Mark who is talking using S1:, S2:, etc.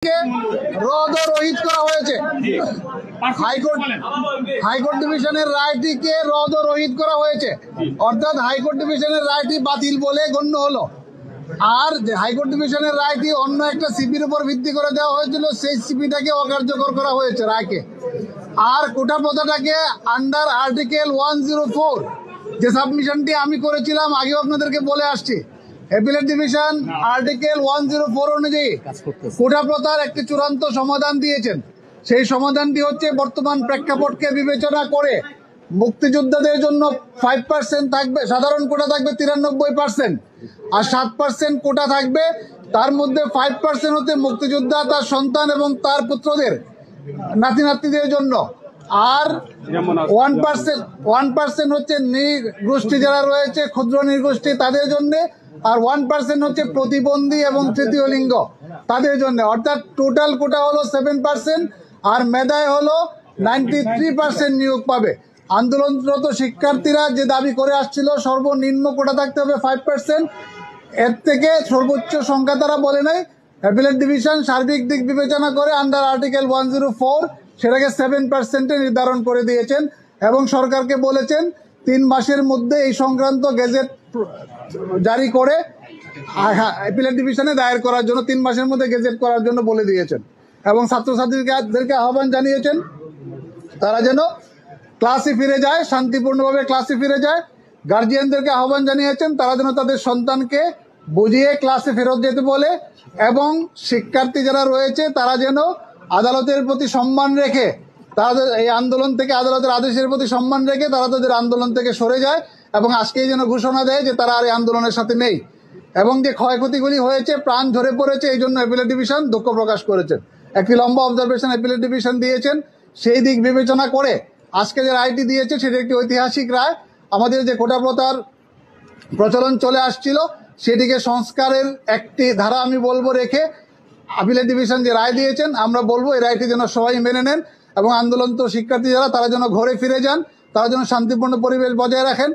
S1: রদ ও রহিত করা হয়েছে। হাইকোর্ট ডিভিশনের রায়টিকে রদ ও রহিত করা হয়েছে, অর্থাৎ হাইকোর্ট ডিভিশনের রায়টি বাতিল বলে গণ্য হলো। আর হাইকোর্ট ডিভিশনের রায়টি অন্য একটা সিপির উপর ভিত্তি করে দেওয়া হয়েছিল, সেই সিপিটাকে অকার্যকর করা হয়েছে রায়কে। আর কোটা প্রথাটাকে আন্ডার আর্টিকেল 104 যে সাবমিশনটি আমি করেছিলাম, আগেও আপনাদেরকে বলে আসছি, অ্যাপিলেট ডিভিশন আর্টিকেল 104 অনুযায়ী কোটা প্রথার একটি চূড়ান্ত সমাধান দিয়েছেন। সেই সমাধানটি হচ্ছে বর্তমান প্রেক্ষাপটকে বিবেচনা করে মুক্তিযোদ্ধাদের জন্য 5% থাকবে, সাধারণ কোটা থাকবে 93%, আর 7% কোটা থাকবে। তার মধ্যে 5% হতে মুক্তিযোদ্ধা, তার সন্তান এবং তার পুত্রদের, নাতি নাতনিদের জন্য, আর 1% হচ্ছে নৃগোষ্ঠী যারা রয়েছে, ক্ষুদ্র নৃগোষ্ঠী তাদের জন্য, আর 1% হচ্ছে প্রতিবন্ধী এবং তৃতীয় লিঙ্গ তাদের জন্য। অর্থাৎ টোটাল কোটা হলো 7%, আর মেধায় হলো 93% নিয়োগ পাবে। আন্দোলনরত শিক্ষার্থীরা যে দাবি করে আসছিল সর্বনিম্ন কোটা থাকতে হবে 5%, এর থেকে সর্বোচ্চ সংখ্যা তারা বলে নাই। অ্যাপিলেট ডিভিশন সার্বিক দিক বিবেচনা করে আন্ডার আর্টিকেল 104 সেটাকে 7% নির্ধারণ করে দিয়েছেন এবং সরকারকে বলেছেন 3 মাসের মধ্যে এই সংক্রান্ত গেজেট জারি করে অ্যাপিলেট ডিভিশনে দায়ের করার জন্য 3 মাসের মধ্যে গেজেট করার জন্য বলে দিয়েছেন। এবং ছাত্রছাত্রীদেরকে আহ্বান জানিয়েছেন তারা যেন ক্লাসে ফিরে যায়, শান্তিপূর্ণভাবে ক্লাসে ফিরে যায়। গার্জিয়ানদেরকে আহ্বান জানিয়েছেন তারা যেন তাদের সন্তানকে বুঝিয়ে ক্লাসে ফেরত যেতে বলে, এবং শিক্ষার্থী যারা রয়েছে তারা যেন আদালতের প্রতি সম্মান রেখে, তাদের এই আন্দোলন থেকে, আদালতের আদেশের প্রতি সম্মান রেখে তারা তাদের আন্দোলন থেকে সরে যায় এবং আজকেই যেন ঘোষণা দেয় যে তারা আর এই আন্দোলনের সাথে নেই। এবং যে ক্ষয়ক্ষতিগুলি হয়েছে, প্রাণ ঝরে পড়েছে, এই জন্য অ্যাপিলেট ডিভিশন দুঃখ প্রকাশ করেছেন। একটি লম্বা অবজারভেশন অ্যাপিলেট ডিভিশন দিয়েছেন। সেই দিক বিবেচনা করে আজকে যে রায়টি দিয়েছে সেটি একটি ঐতিহাসিক রায়। আমাদের যে কোটা প্রথার প্রচলন চলে আসছিল সেটিকে সংস্কারের একটি ধারা আমি বলবো রেখে অ্যাপিলেট ডিভিশন যে রায় দিয়েছেন, আমরা বলবো এই রায়টি যেন সবাই মেনে নেন এবং আন্দোলনরত শিক্ষার্থী যারা তারা যেন ঘরে ফিরে যান, তারা যেন শান্তিপূর্ণ পরিবেশ বজায় রাখেন।